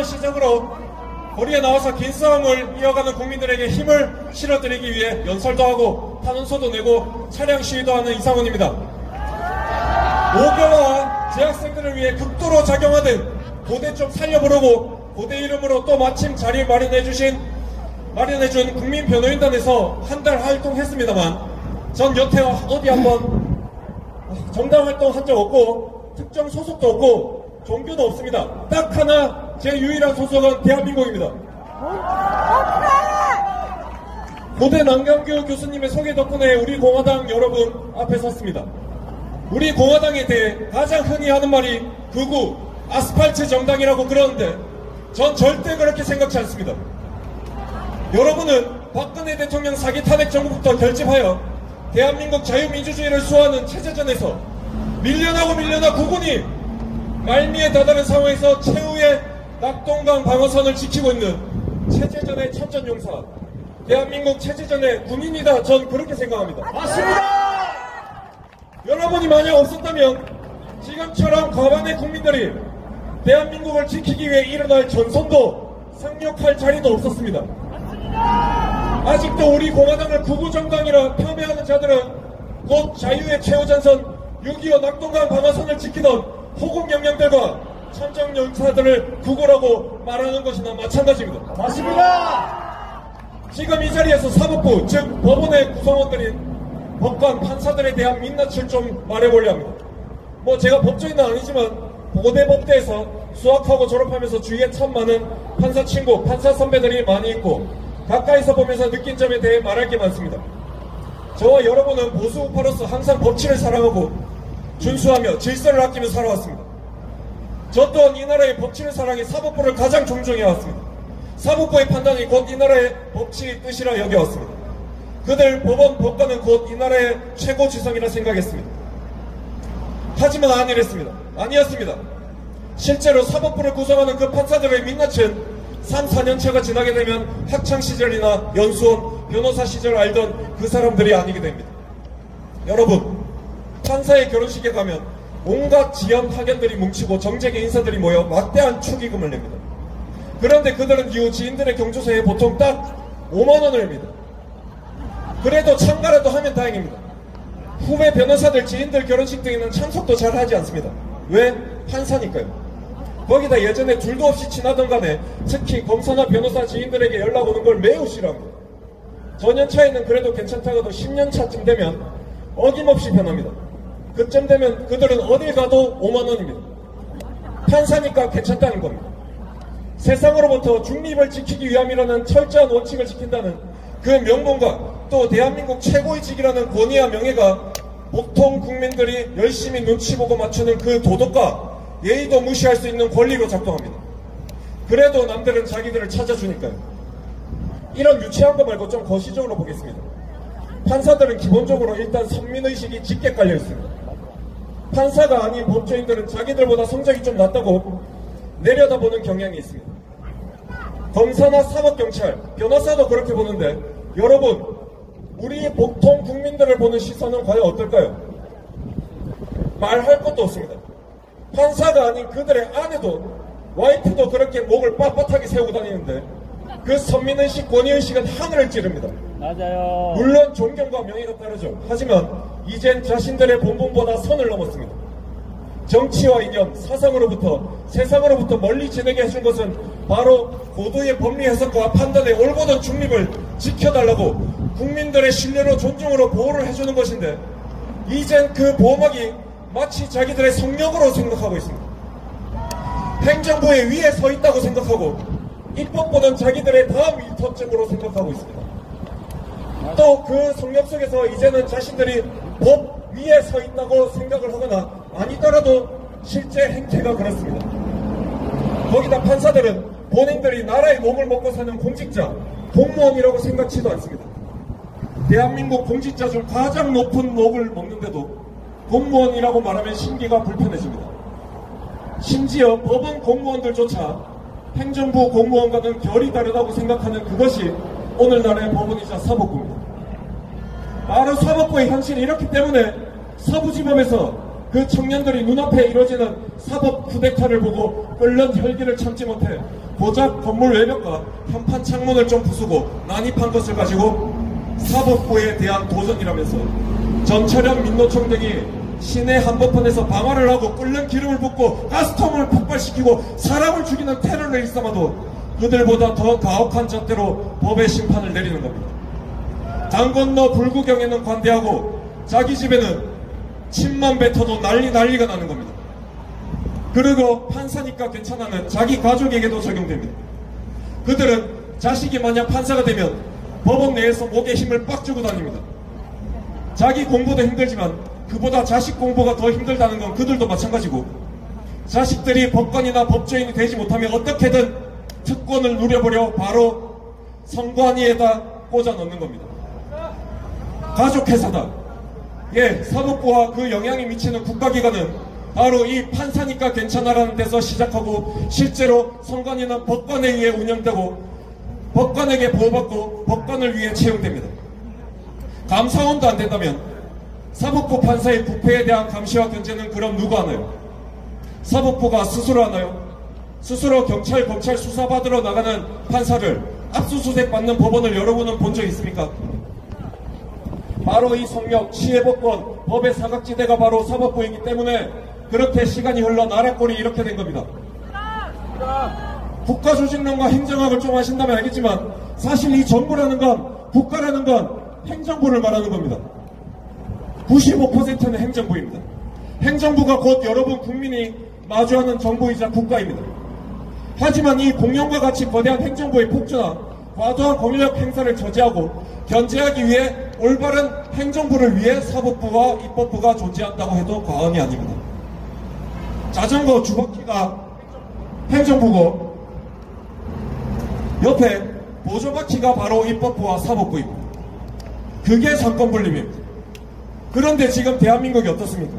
오늘을 시작으로 거리에 나와서 긴 싸움을 이어가는 국민들에게 힘을 실어드리기 위해 연설도 하고 탄원서도 내고 차량 시위도 하는 이상훈입니다. 5개와 재학생들을 위해 극도로 작용하듯 고대 좀 살려보려고 고대 이름으로 또 마침 자리 마련해준 국민변호인단에서 한 달 활동했습니다만 전 여태 어디 한번 정당 활동한 적 없고 특정 소속도 없고 종교도 없습니다. 딱 하나 제 유일한 소속은 대한민국입니다. 고대 남경규 교수님의 소개 덕분에 우리 공화당 여러분 앞에 섰습니다. 우리 공화당에 대해 가장 흔히 하는 말이 극우, 아스팔트 정당이라고 그러는데 전 절대 그렇게 생각지 않습니다. 여러분은 박근혜 대통령 사기 탄핵 정부부터 결집하여 대한민국 자유민주주의를 수호하는 체제전에서 밀려나 국군이 말미에 다다른 상황에서 최후의 낙동강 방어선을 지키고 있는 체제전의 천전용사, 대한민국 체제전의 군인이다. 전 그렇게 생각합니다. 맞습니다. 여러분이 만약 없었다면 지금처럼 과반의 국민들이 대한민국을 지키기 위해 일어날 전선도 상륙할 자리도 없었습니다. 아직도 우리 공화당을 구구정당이라 폄훼하는 자들은 곧 자유의 최후전선 6.25 낙동강 방어선을 지키던 호국영령들과 천정용사들을 구구라고 말하는 것이나 마찬가지입니다. 맞습니다. 지금 이 자리에서 사법부, 즉 법원의 구성원들인 법관, 판사들에 대한 민낯을 좀 말해보려 합니다. 제가 법조인은 아니지만 고대 법대에서 수학하고 졸업하면서 주위에 참 많은 판사 친구, 판사 선배들이 많이 있고 가까이서 보면서 느낀 점에 대해 말할 게 많습니다. 저와 여러분은 보수 우파로서 항상 법치를 사랑하고 준수하며 질서를 아끼며 살아왔습니다. 저 또한 이 나라의 법치를 사랑해 사법부를 가장 존중해왔습니다. 사법부의 판단이 곧 이 나라의 법치의 뜻이라 여겨왔습니다. 그들 법원, 법관은 곧 이 나라의 최고 지성이라 생각했습니다. 하지만 아니었습니다. 실제로 사법부를 구성하는 그 판사들의 민낯은 3, 4년차가 지나게 되면 학창시절이나 연수원, 변호사 시절 알던 그 사람들이 아니게 됩니다. 여러분, 판사의 결혼식에 가면 온갖 지연 파견들이 뭉치고 정재계 인사들이 모여 막대한 축의금을 냅니다. 그런데 그들은 이후 지인들의 경조사에 보통 딱 5만원을 냅니다. 그래도 참가라도 하면 다행입니다. 후배 변호사들, 지인들 결혼식 등에는 참석도 잘 하지 않습니다. 왜? 판사니까요. 거기다 예전에 둘도 없이 친하던 간에 특히 검사나 변호사 지인들에게 연락 오는 걸 매우 싫어합니다. 저년차에는 그래도 괜찮다가도 10년차쯤 되면 어김없이 변합니다. 그쯤 되면 그들은 어딜 가도 5만원입니다. 판사니까 괜찮다는 겁니다. 세상으로부터 중립을 지키기 위함이라는 철저한 원칙을 지킨다는 그 명분과 또 대한민국 최고의 직이라는 권위와 명예가 보통 국민들이 열심히 눈치 보고 맞추는 그 도덕과 예의도 무시할 수 있는 권리로 작동합니다. 그래도 남들은 자기들을 찾아주니까요. 이런 유치한 거 말고 좀 거시적으로 보겠습니다. 판사들은 기본적으로 일단 선민의식이 짙게 깔려 있습니다. 판사가 아닌 법조인들은 자기들보다 성적이 좀 낮다고 내려다보는 경향이 있습니다. 검사나 사법경찰, 변호사도 그렇게 보는데 여러분, 우리 보통 국민들을 보는 시선은 과연 어떨까요? 말할 것도 없습니다. 판사가 아닌 그들의 아내도, 와이프도 그렇게 목을 빳빳하게 세우고 다니는데 그 선민의식, 권위의식은 하늘을 찌릅니다. 맞아요. 물론 존경과 명예가 따르죠. 하지만 이젠 자신들의 본분보다 선을 넘었습니다. 정치와 이념, 사상으로부터, 세상으로부터 멀리 지내게 해준 것은 바로 고도의 법리 해석과 판단의 올곧은 중립을 지켜달라고 국민들의 신뢰로 존중으로 보호를 해주는 것인데 이젠 그 보호막이 마치 자기들의 성역으로 생각하고 있습니다. 행정부의 위에 서 있다고 생각하고 입법보다는 자기들의 다음 일터쯤으로 생각하고 있습니다. 또 그 성역 속에서 이제는 자신들이 법 위에 서 있다고 생각을 하거나 아니더라도 실제 행태가 그렇습니다. 거기다 판사들은 본인들이 나라의 몸을 먹고 사는 공직자, 공무원이라고 생각지도 않습니다. 대한민국 공직자 중 가장 높은 몫을 먹는데도 공무원이라고 말하면 심기가 불편해집니다. 심지어 법원 공무원들조차 행정부 공무원과는 결이 다르다고 생각하는 그것이 오늘날의 법원이자 사법부입니다. 바로 사법부의 현실이 이렇기 때문에 서부지법에서 그 청년들이 눈앞에 이루어지는 사법 쿠데타를 보고 끓는 혈기를 참지 못해 고작 건물 외벽과 현판 창문을 좀 부수고 난입한 것을 가지고 사법부에 대한 도전이라면서 전철현 민노총 등이 시내 한복판에서 방화를 하고 끓는 기름을 붓고 가스통을 폭발시키고 사람을 죽이는 테러를 일삼아도 그들보다 더 가혹한 잣대로 법의 심판을 내리는 겁니다. 강 건너 불구경에는 관대하고 자기 집에는 침만 뱉어도 난리가 나는 겁니다. 그리고 판사니까 괜찮아는 자기 가족에게도 적용됩니다. 그들은 자식이 만약 판사가 되면 법원 내에서 목에 힘을 빡 주고 다닙니다. 자기 공부도 힘들지만 그보다 자식 공부가 더 힘들다는 건 그들도 마찬가지고, 자식들이 법관이나 법조인이 되지 못하면 어떻게든 특권을 누려보려 바로 선관위에다 꽂아 넣는 겁니다. 가족회사다. 예, 사법부와 그 영향이 미치는 국가기관은 바로 이 판사니까 괜찮아라는 데서 시작하고 실제로 선관위는 법관에 의해 운영되고 법관에게 보호받고 법관을 위해 채용됩니다. 감사원도 안 된다면 사법부 판사의 부패에 대한 감시와 견제는 그럼 누가 하나요? 사법부가 스스로 하나요? 스스로 경찰, 검찰 수사받으러 나가는 판사를 압수수색 받는 법원을 여러분은 본 적 있습니까? 바로 이 성역, 시혜법권, 법의 사각지대가 바로 사법부이기 때문에 그렇게 시간이 흘러 나라꼴이 이렇게 된 겁니다. 국가조직론과 행정학을 좀 하신다면 알겠지만 사실 이 정부라는 건, 국가라는 건 행정부를 말하는 겁니다. 95%는 행정부입니다. 행정부가 곧 여러분 국민이 마주하는 정부이자 국가입니다. 하지만 이 공룡과 같이 거대한 행정부의 폭주나 과도한 권력 행사를 저지하고 견제하기 위해 올바른 행정부를 위해 사법부와 입법부가 존재한다고 해도 과언이 아닙니다. 자전거 주바퀴가 행정부고 옆에 보조바퀴가 바로 입법부와 사법부입니다. 그게 삼권분립입니다. 그런데 지금 대한민국이 어떻습니까?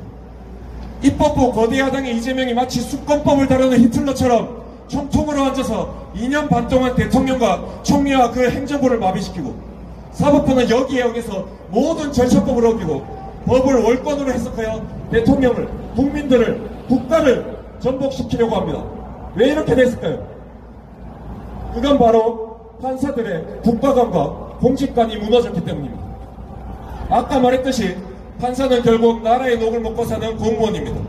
입법부 거대 야당의 이재명이 마치 수권법을 다루는 히틀러처럼 총통으로 앉아서 2년 반 동안 대통령과 총리와 그 행정부를 마비시키고, 사법부는 여기에서 모든 절차법을 어기고 법을 월권으로 해석하여 대통령을, 국민들을, 국가를 전복시키려고 합니다. 왜 이렇게 됐을까요? 그건 바로 판사들의 국가관과 공직관이 무너졌기 때문입니다. 아까 말했듯이 판사는 결국 나라의 녹을 먹고 사는 공무원입니다.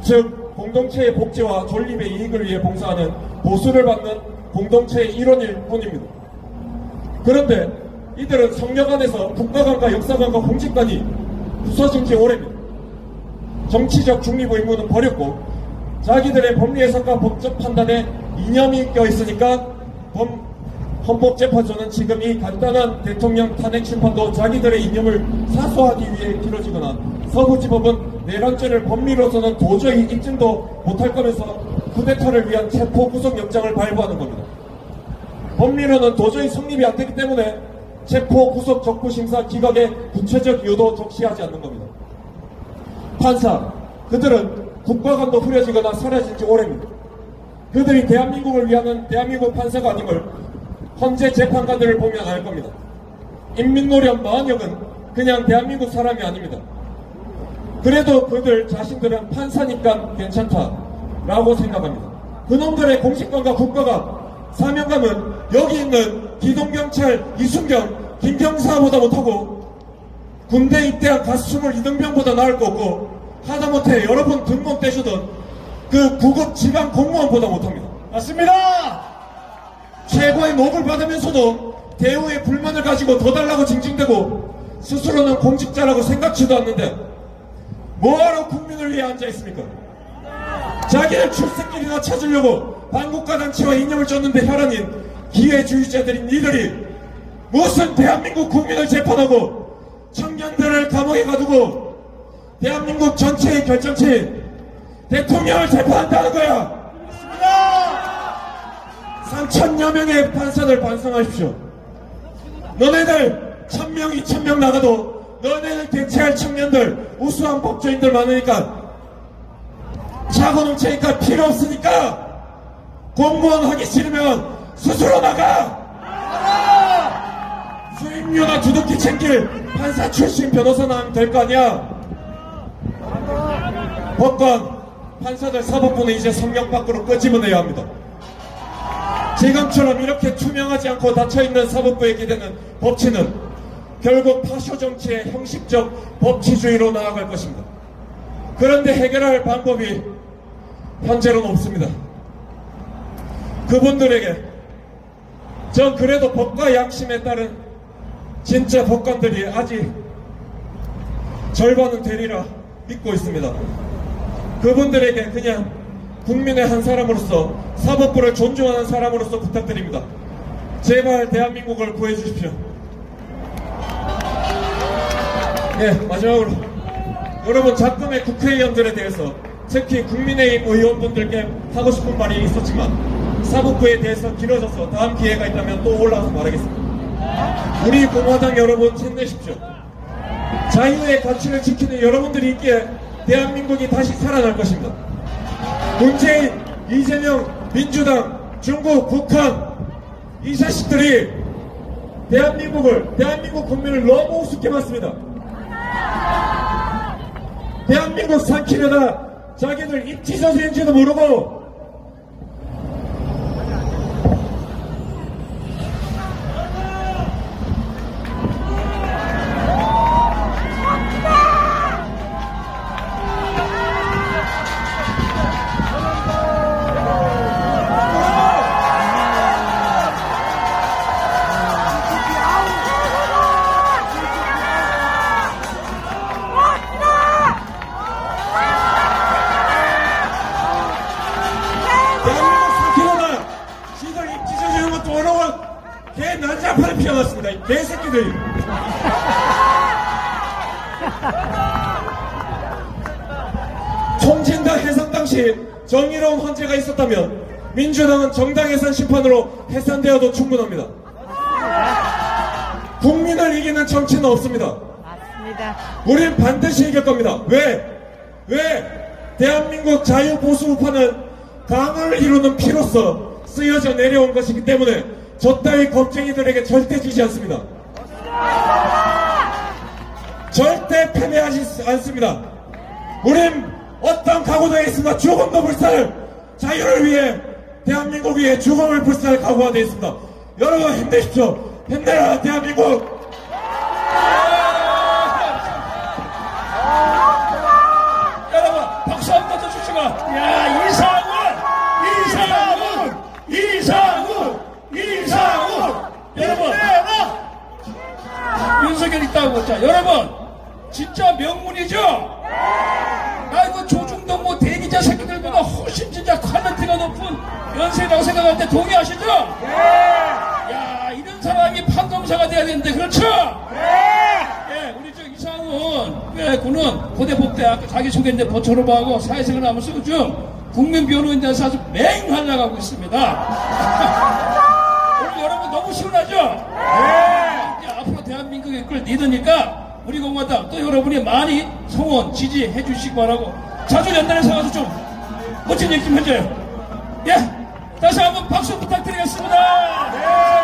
즉 공동체의 복지와 존립의 이익을 위해 봉사하는 보수를 받는 공동체의 일원일 뿐입니다. 그런데 이들은 성역 안에서 국가관과 역사관과 공직관이 부서진 지 오래입니다. 정치적 중립 의무는 버렸고 자기들의 법리 해석과 법적 판단에 이념이 껴있으니까 헌법재판소는 지금 이 간단한 대통령 탄핵 심판도 자기들의 이념을 사수하기 위해 길어지거나, 서부지법은 내란죄를 법리로서는 도저히 입증도 못할 거면서 쿠데타를 위한 체포 구속영장을 발부하는 겁니다. 법리로는 도저히 성립이 안 되기 때문에 체포 구속 적부심사 기각의 구체적 이유도 적시하지 않는 겁니다. 판사, 그들은 국가관도 흐려지거나 사라진 지 오래입니다. 그들이 대한민국을 위하는 대한민국 판사가 아닌 걸 헌재 재판관들을 보면 알 겁니다. 인민노련 마흔역은 그냥 대한민국 사람이 아닙니다. 그래도 그들 자신들은 판사니까 괜찮다라고 생각합니다. 그놈들의 공직관과 국가관, 사명감은 여기 있는 기동경찰 이순경, 김경사보다 못하고 군대 입대한 가스충을 이등병보다 나을 거 없고 하다못해 여러분 등본 떼주던 그 구급 지방 공무원보다 못합니다. 맞습니다. 최고의 녹을 받으면서도 대우에 불만을 가지고 더 달라고 징징대고 스스로는 공직자라고 생각지도 않는데 뭐하러 국민을 위해 앉아있습니까? 자기들 출세길이나 찾으려고 반국가 단체와 이념을 쫓는데 혈안인 기회주의자들인 이들이 무슨 대한민국 국민을 재판하고 청년들을 감옥에 가두고 대한민국 전체의 결정체인 대통령을 재판한다는 거야. 3,000여 명의 판사들 반성하십시오. 너네들 1,000명, 2,000명 나가도 너네들 대체할 청년들, 우수한 법조인들 많으니까 차고 넘치니까 필요 없으니까 공무원 하기 싫으면 스스로 나가! 수임료나 두둑히 챙길 판사 출신 변호사 나면 될 거 아니야? 법관, 판사들, 사법부는 이제 성역 밖으로 끄집어내야 합니다. 지금처럼 이렇게 투명하지 않고 닫혀있는 사법부에 기대는 법치는 결국 파쇼 정치의 형식적 법치주의로 나아갈 것입니다. 그런데 해결할 방법이 현재로는 없습니다. 그분들에게 전 그래도 법과 양심에 따른 진짜 법관들이 아직 절반은 되리라 믿고 있습니다. 그분들에게 그냥 국민의 한 사람으로서 사법부를 존중하는 사람으로서 부탁드립니다. 제발 대한민국을 구해주십시오. 네, 마지막으로 여러분, 작금의 국회의원들에 대해서 특히 국민의힘 의원분들께 하고 싶은 말이 있었지만 사법부에 대해서 길어져서 다음 기회가 있다면 또 올라와서 말하겠습니다. 우리 공화당 여러분, 힘내십시오. 자유의 가치를 지키는 여러분들이 있기에 대한민국이 다시 살아날 것입니다. 문재인, 이재명, 민주당, 중국, 북한 이 자식들이 대한민국 국민을 너무 우습게 봤습니다. 대한민국 삼키려다 자기들 입지서진지도 모르고 개 난장판을 피워놨습니다. 이 개새끼들이. 총진당 해산 당시 정의로운 헌재가 있었다면 민주당은 정당 해산 심판으로 해산되어도 충분합니다. 국민을 이기는 정치는 없습니다. 맞습니다. 우린 반드시 이길 겁니다. 왜? 대한민국 자유보수우파는 강을 이루는 피로서 쓰여져 내려온 것이기 때문에 저 따위 겁쟁이들에게 절대 지지 않습니다. 절대 패배하지 않습니다. 우린 어떤 각오도 있습니다. 죽음도 불살, 자유를 위해, 대한민국 위해 죽음을 불살 각오가 되어 있습니다. 여러분 힘내십시오. 힘내라 대한민국. 여러분 박수 한 번 더 주시고. 야, 이상훈 여러분, 윤석열 있다고. 자, 여러분 진짜 명문이죠. 아이고, 조중동 뭐 대기자 새끼들보다 훨씬 진짜 퀄리티가 높은 연세라고 생각하는데 동의하시죠? 야, 이런 사람이 판검사가 돼야 되는데, 그렇죠? 예, 우리 저 이상훈 군은 고대법대 아까 자기소개인데 버처로하고 사회생활 하면서 요즘 국민변호인 돼서 아주 맹활 나가고 있습니다. 오늘 여러분 너무 시원하죠? 이제 앞으로 대한민국의 이끌 리더니까 우리 공화당 또 여러분이 많이 성원 지지해 주시기 바라고, 자주 연단에 서가서 좀 멋진 얘기 좀 해줘요. 예, 다시 한번 박수 부탁드리겠습니다.